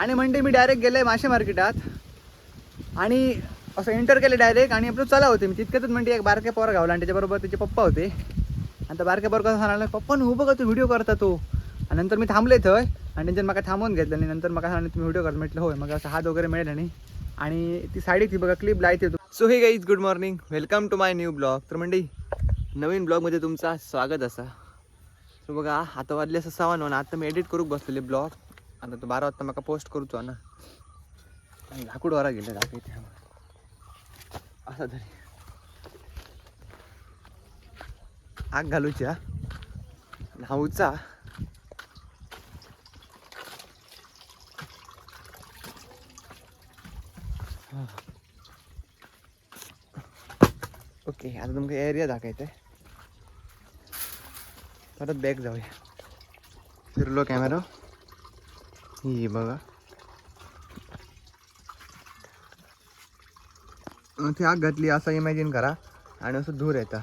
आणि म्हणजे मी डायरेक्ट गेले मासे मार्केटात आणि असं एंटर केलं डायरेक्ट आणि आपलं चला होते मी तितक्यातच म्हणजे एक बारक्या पोरा गावला आणि त्याच्याबरोबर त्याचे पप्पा होते आणि त्या बारक्या पोरा सांगितलं पप्पा उभं का तू व्हिडिओ करता तो आणि नंतर मी थांबले थंय आणि त्यांच्यानं मला थांबवून घेतलं आणि नंतर मला सांगितलं तुम्ही व्हिडिओ करता म्हटलं होय मग असं हात वगैरे मिळेल आणि ती साईड ती बघा क्लिप लाईत येतो. So hey guys good morning welcome to my new blog. तर म्हणजे नवीन ब्लॉगमध्ये तुमचा स्वागत असा. सो बघा आता वाजले असं 7 आता मी एडिट करूक बसलेले ब्लॉग. आता तो 12 वाजता मला पोस्ट करूचो ना लाकूड वारा गेले राख इथे असं तरी आग घालूची न्हाऊचा ओके. आता तुमका एरिया दाखवायचं आहे परत बॅक जाऊया. फिरलो कॅमेरा ही बघा ती आग घातली असं इमॅजिन करा आणि असं धूर येता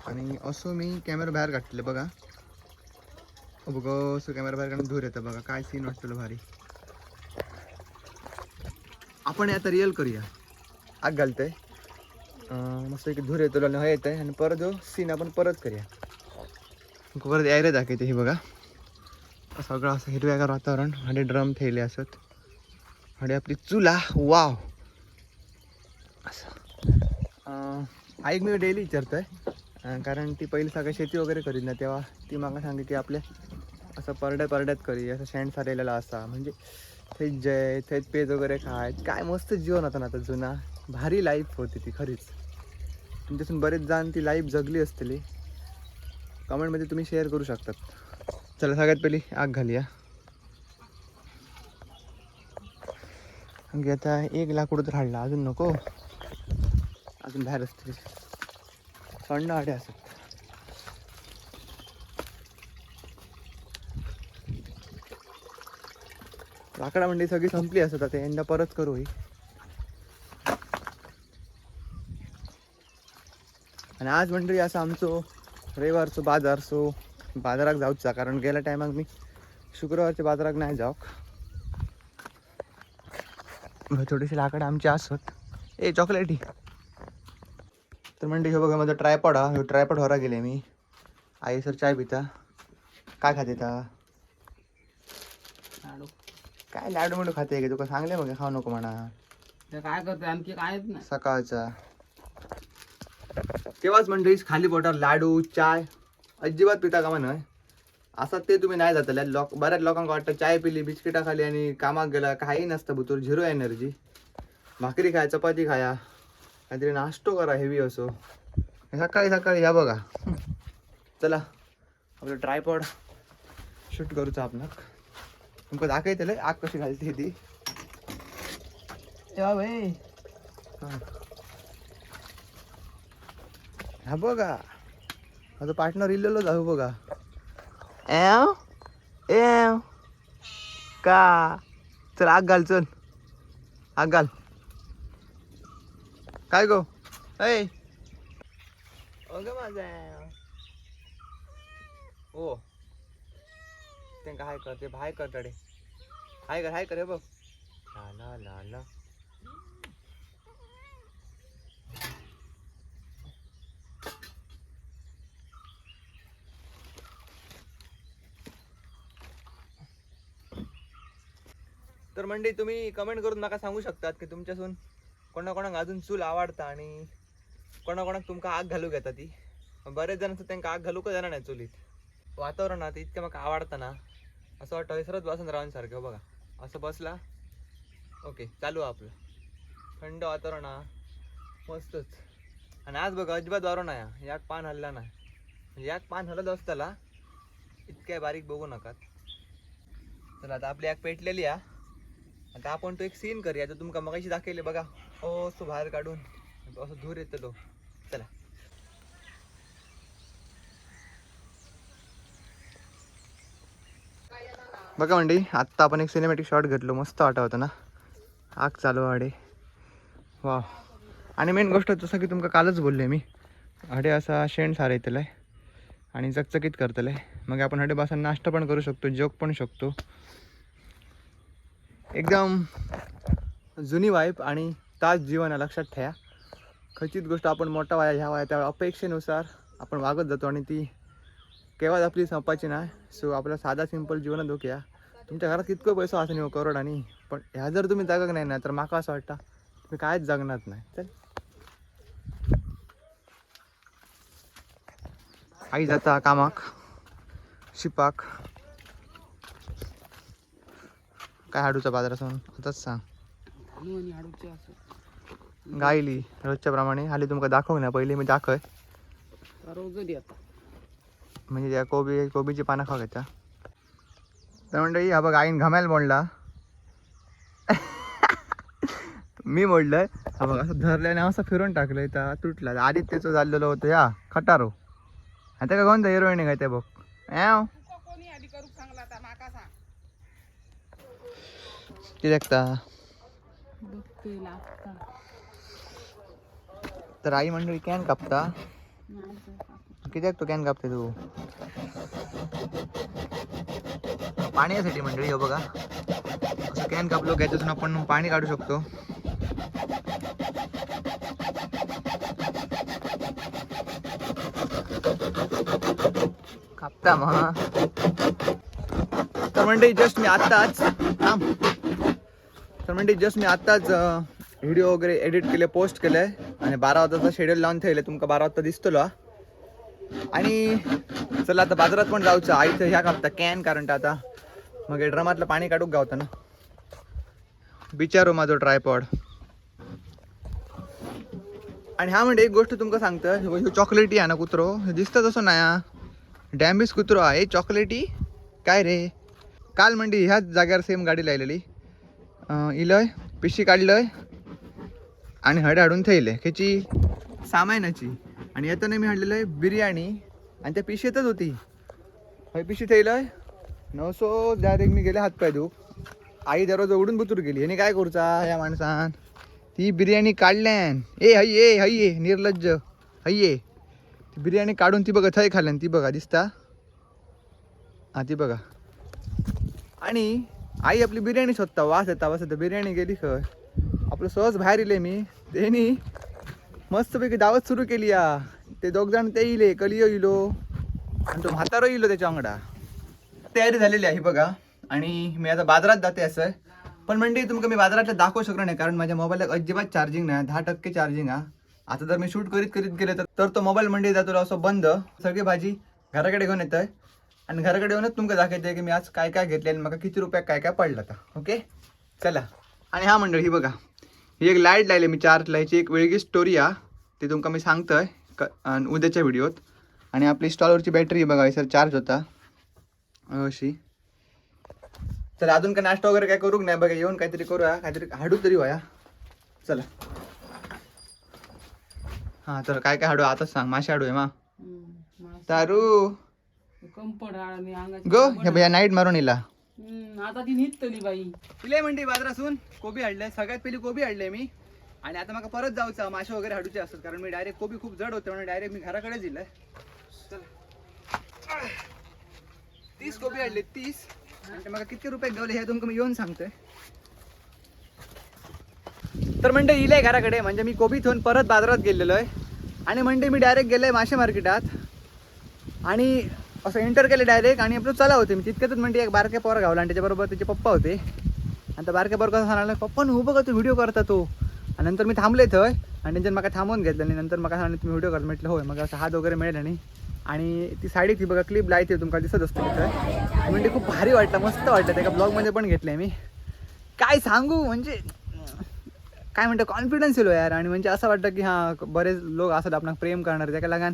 आणि असं मी कॅमेरा बाहेर काढले बघा बघा असं कॅमेरा बाहेर काढून धूर येतं बघा काय सीन वाटतं भारी. आपण आता रिअल करूया. आग घालतंय मस्त एक धूर येतो आणि येत आहे आणि परत जो सीन आपण परत करूया. परत एरिया दाखवते हे बघा सगळं असं हिरव्यागार वातावरण आणि ड्रम थेले असत आणि आपली चुला वाव असं. आईक मी डेली विचारतोय कारण ती पहिली सगळं शेती वगैरे करीत ना तेव्हा ती मला सांगे की आपल्या असं परड्यात करी असं शेण सारलेला असा म्हणजे थेच जय थेच पेज वगैरे खायत काय मस्त जीवन होतं ना आता जुना भारी लाईफ होती ती खरीच. तुमच्यासून बरेच जण ती लाईफ जगली असतली कमेंटमध्ये तुम्ही शेअर करू शकतात. चला सगळ्यात पहिली आग घालूया. आता एक लाकूड तर हाडला अजून नको अजून बाहेर असते थंड आडे असत. लाकडा म्हणजे सगळी संपली असत आता यंदा परत करू. आणि आज म्हणजे असं आमचं रविवारचो बाजाराक जाऊचा कारण गेल्या टायमाक मी शुक्रवारच्या बाजाराक नाही जाऊक थोडीशी लाकडं आमची असत. ए चॉकलेटी तर म्हणजे हे बघा माझा ट्रायपॉड हा ट्रायपॉड होरा गेले मी आई सर चाय पिता काय खाते लाडू काय लाडू मिडू खाते की तुका सांगले मग खाऊ नको म्हणा काय करतोय आमची काय नाही सकाळचा तेव्हाच म्हणजे खाली पोटावर लाडू चाय अजिबात पिता का म्हण असं ते तुम्ही नाही जातले बऱ्याच लोकांना वाटतं चाय पिली बिस्किटा खाली आणि कामाक गेला काही नसतं बुतूर झिरो एनर्जी. भाकरी खाया चपाती खाया काहीतरी नाश्तो करा हेवी असो सकाळी या बघा. चला आपलं ट्रायपॉड शूट करूचा आपण तुमका दाखवतले आग कशी घालते ती भाई हा बघा माझं पार्टनर इल्लेलो जाऊ बघा एव एव का चल आग घाल चल आग घाल काय गो ऐ अगं माझा ओ ते हाय करते भाय करताडे हाय कर बघ ला ला ला तर म्हणजे तुम्ही कमेंट करून नका सांगू शकतात की तुमच्यासून कोणाकोणाक अजून चूल आवडता आणि कोणाकोणाक तुमका आग घालू घेता ती. बरेच जण त्यांना आग घालू का जाणार नाही चुलीत वातावरणात इतकं मग आवडतं ना असं वाटतं विसरत बसून राहूनसारखं बघा असं बसला ओके चालू आपलं थंड वातावरण मस्तच. आणि आज बघा अजिबात वारो नाही याक पान हल्ला नाही याक पान हलत असताला इतक्या बारीक बघू नका. चला आता आपली आग पेटलेली आता आपण तो एक सीन करूया तर तुमका मगाशी दाखवले बघा तो बाहेर काढून असं धूर येतो चला बघा म्हणजे आत्ता आपण एक सिनेमॅटिक शॉट घेतलो मस्त वाटत ना आग चालू आडे वा. आणि मेन गोष्ट जसं की तुमका कालच बोलले मी हडे असा शेण सारा येतलं आहे आणि चकचकीत करतलं आहे मग आपण हडे बसून नाश्ता पण करू शकतो जोक पण शकतो. एकदम जुनी वाईफ आणि ताज जीवन आहे, लक्षात ठेवा. खचित गोष्ट आपण मोठा वया ह्या वया त्या अपेक्षेनुसार आपण वागत जातो आणि ती केव्हाच आपली संपाची नाही. सो आपला साधा सिंपल जीवन धोक्या. तुमच्या घरात कितकं पैसा असं नाही करोड आणि पण ह्या जर तुम्ही जगत नाही ना तर माका असं वाटतं तुम्ही कायच जगणार नाही. चल आई जाता कामाक शिपाक. काय हाडूचा बाजार असून आताच सांग. गायली रोजच्या प्रमाणे हाली तुमका दाखव ना पहिले मी दाखय म्हणजे त्या कोबीची पानं खाऊ घेता. तर म्हणते हा बघ आईन घामायला मोडला. मी मोडलंय हा बघ असं धरल्याने असं फिरून टाकलंय तर तुटला. आदित्यचं चाललेलं होतं या खटारो आता का कोणता हिरोईन आहे काय ते बघ. ती देखता तर आई मंडळी कॅन कापता किती तो कॅन कापते तू पाण्यासाठी मंडळी. हो बघा असं कॅन कापलो त्याच्यातून आपण पाणी काढू शकतो. कापता मग. तर मंडळी जस्ट मी आत्ताच व्हिडिओ वगैरे एडिट केले पोस्ट केले आणि 12 वाजता शेड्यूल लावून ठेवले तुमका 12 वाजता दिसतलो. आणि चला आता बाजारात पण जाऊचं. आईचं ह्या कापता कॅन कारण आता मग ड्रमातलं पाणी काढूक गावतं ना. बिचारो माझो ट्रायपॉड. आणि हा म्हणजे एक गोष्ट तुमका सांगतं चॉकलेटी आहे ना कुत्रो दिसतं तसं नाही डॅम्बिस कुत्रो आहे चॉकलेटी काय रे. काल म्हणजे ह्याच जाग्यावर सेम गाडी लायलेली इलय पिशी काढलंय आणि हडे हाडून थेयले ह्याची सामानाची. आणि येताना मी हाडलेलं आहे बिर्याणी आणि त्या पिशेतच होती. पिशी थेयलंय 900 डायरेक्ट मी गेले हातपाय धुक. आई दरवाजा उडून बुतूर गेली. आणि काय करूचा या माणसान ती बिर्याणी काढल्यान हय निर्लज्ज हय्ये ती बिर्याणी काढून ती बघा थंय खाल्ल्यान ती बघा दिसता हा ती बघा. आणि आई आपली बिर्याणी शोधता वास येता बिर्याणी गेली खय. आपलं सहज बाहेर इले मी त्यांनी मस्तपैकी दावत सुरू केली या. ते दोघ जण ते इले कलियो इलो आणि तो म्हातारो इलो त्याच्या अंगडा. तयारी झालेली आहे बघा. आणि मी आता बाजारात जाते असं पण म्हणजे तुमका मी बाजारातलं दाखवू शकणार नाही कारण माझ्या मोबाईलला अजिबात चार्जिंग नाही 10% चार्जिंग हा. आता जर मी शूट करीत गेले तर तो मोबाईल म्हणजे जातो असं बंद. सगळी भाजी घराकडे घेऊन येत आहे आणि घराकडे येऊनच तुमका दाखवते की मी आज काय काय घेतले आणि मग किती रुपयात काय काय पडलं आता. ओके चला. आणि हा मंडळी ही बघा ही एक लाईट लायली मी चार्ज लायची एक वेगळी स्टोरी हा ती तुमका मी सांगतोय उद्याच्या व्हिडिओत. आणि आपली स्टॉलवरची बॅटरी बघा सर चार्ज होता अशी. चला अजून काय नाश्ता वगैरे काय करू नाही बघा येऊन काहीतरी करूया काहीतरी हाडू तरी व्हाया. चला हां तर काय काय हाडू आताच सांग. मासे हाडू आहे मा तारू गो हे नाईट मारून इला आता ती निघतली बाई इले म्हणते बाजारातून कोबी हाडले. सगळ्यात पहिली कोबी हाडले मी. आणि आता मला परत जाऊचं मासे वगैरे हाडूचे असतात कारण मी डायरेक्ट कोबी खूप जड होते म्हणून डायरेक्ट मी घराकडेच दिलंय. चला 30 कोबी हाडले 30. आणि मग किती रुपये गेले हे तुमका मी येऊन सांगतोय. तर म्हणजे इले घराकडे म्हणजे मी कोबी ठेवून परत बाजारात गेलेलो आहे. आणि म्हणजे मी डायरेक्ट गेलोय मासे मार्केटात आणि असं एंटर केलं डायरेक्ट. आणि आपलं चला होते मी तितक्यातच म्हणजे एक बारक्या पोरा गावला आणि त्याच्याबरोबर त्याचे पप्पा होते. आणि त्या बारक्या पोरा कसं सांगितलं पप्पा हो बघा तू व्हिडिओ करता तो. आणि नंतर मी थांबले थंय आणि त्यांच्यात मला थांबवून घेतलं आणि नंतर मला सांगितलं तुम्ही व्हिडिओ करता म्हटलं होय. मग असं हात वगैरे मिळेल आणि ती साईड ती बघा क्लिप लाईते तुमका दिसत असतो तिथं. म्हणजे खूप भारी वाटलं मस्त वाटलं. त्या ब्लॉगमध्ये पण घेतलं मी काय सांगू म्हणजे काय म्हणतं कॉन्फिडन्स येलो यार. आणि म्हणजे असं वाटतं की हां बरेच लोक असतात आपण प्रेम करणार त्याच्या लागान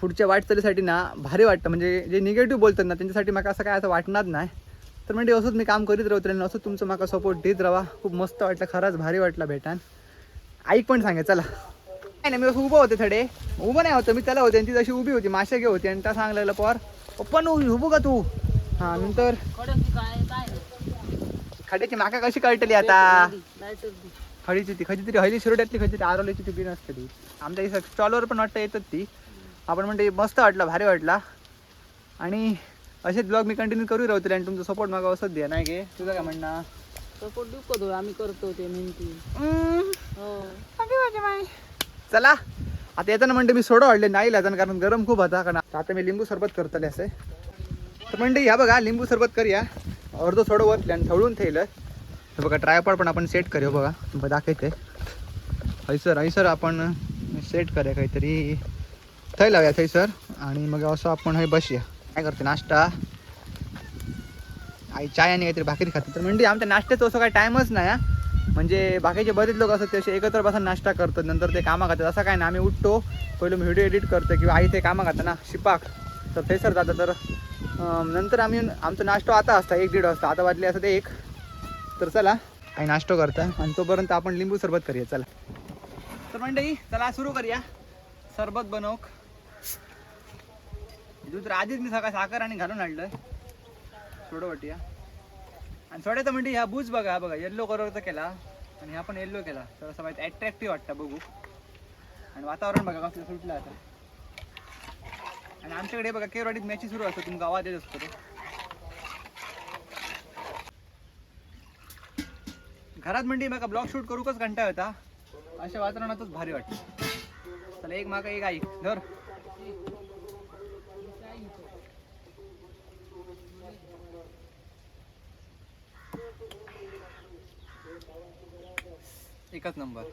पुढच्या वाटचालीसाठी ना भारी वाटतं. म्हणजे जे निगेटिव्ह बोलतात ना त्यांच्यासाठी मला असं काय असं वाटणार नाही. तर म्हणजे असंच मी काम करीत राहतो आणि असंच तुमचं मला सपोर्ट देत राहा. खूप मस्त वाटलं खरंच भारी वाटलं भेटान. ऐक पण सांगा चला नाही ना मी असं उभं होते थोडे उभं नाही होतं मी त्याला होते आणि ती जशी उभी होती मासे घे होती आणि त्या सांगलेलं पर पप्पा नो उभं का तू. हां नंतर खड्याची माका कशी कळटली आता खडीची ती खजी तरी हळी शिरोड्यातली खजी आरोलीची ती बिन असते ती आमच्या इथं स्टॉलवर पण वाटतं येतात ती. आपण म्हणजे मस्त वाटलं भारी वाटला. आणि असेच ब्लॉग मी कंटिन्यू करू राहतो आणि तुमचा सपोर्ट मागा असंच द्या नाही गे तुझं काय म्हणणं सपोर्ट दुखतो आम्ही करतो ते मेहनती हो चला आता येताना म्हणते मी सोडा वाढले नाही जाताना कारण गरम खूप होता कारण आता मी लिंबू सरबत करतले असे तर म्हणते ह्या बघा लिंबू सरबत करूया अर्धो सोडं वतले आणि ठेवून ठेवलं हे बघा ट्रायपॉड पण आपण सेट करूया बघा तुम्हाला दाखवते हैसर आपण सेट करूया काहीतरी थंय लावूया थंयसर आणि मग असं आपण हे बसूया काय करते नाश्ता आई चाय आणि काहीतरी भाकरी खाते तर म्हणजे आमच्या नाश्त्याचं असं काही टाईमच नाही हा म्हणजे बाकीचे बरेच लोक असतात ते असे एकत्र बसून नाश्ता करतात नंतर ते कामं खातात असं काय ना आम्ही उठतो पहिलं मी व्हिडिओ एडिट करतो किंवा आई ते कामं खातं ना शिपाक तर ते सर जातं तर नंतर आम्ही आमचा नाश्ता आता असता 1-1:30 वाजता आता वाजले असं ते 1 तर चला काही नाश्ता करता आणि तोपर्यंत आपण लिंबू सरबत करूया चला तर मंडळी चला सुरू करूया सरबत बनवक दूध तर आधीच मी सकाळ साखर आणि घालून आणलं सोडं वाटूया आणि सोड्याचं म्हणजे ह्या बूज बघा येल्लो कलरचा केला आणि ह्या पण येल्लो केला तर असं माहिती ॲट्रॅक्टिव्ह वाटतं बघू आणि वातावरण बघा कसलं सुटलं आता आणि आमच्याकडे बघा केरवाडीत मॅची सुरू असतो तुमचा आवाज येत असतो घरात म्हणजे बघा ब्लॉग शूट करूकच घंटा होता अशा वातावरणातच भारी वाटतं चला एक मागा एक ऐक धर एकच नंबर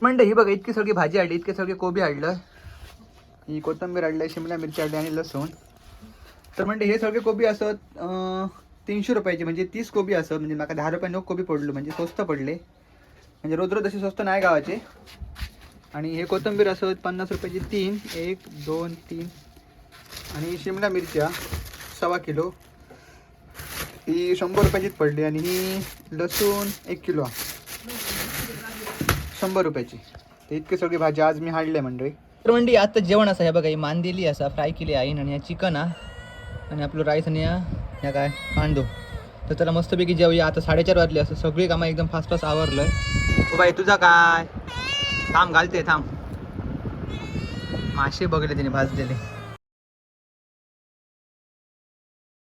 म्हणजे ही बघा इतकी सगळी भाजी आणली इतके सगळे कोबी आणलं ही कोथिंबीर आणलं शिमला मिरची आणली आणि लसूण तर म्हणजे हे सगळे कोबी असत 300 रुपयाचे म्हणजे 30 कोबी असत म्हणजे मला 10 रुपये कोबी पडलो म्हणजे स्वस्त पडले म्हणजे रोज असे स्वस्त नाही गावाचे आणि हे कोथिंबीर असत 50 रुपयाची 3 1 2 3 आणि शिमला मिरच्या 1.25 किलो ही 100 रुपयाचीच पडली आणि ही लसूण 1 किलो 100 रुपयाची तर इतकी सगळी भाजी आज मी हाडले मंडळी तर मंडळी आता जेवण असं हे बघा ही मांदेली असा फ्राय केली आईन आणि चिकन आणि आपलं राईस आणि ह्या काय कांदो तर त्याला मस्तपैकी जेवूया आता 4:30 वाजले असं सगळी कामं एकदम फास्ट आवरलंय हो बाई तुझा काय थांब घालते थांब मासे बघले तिने भाजलेले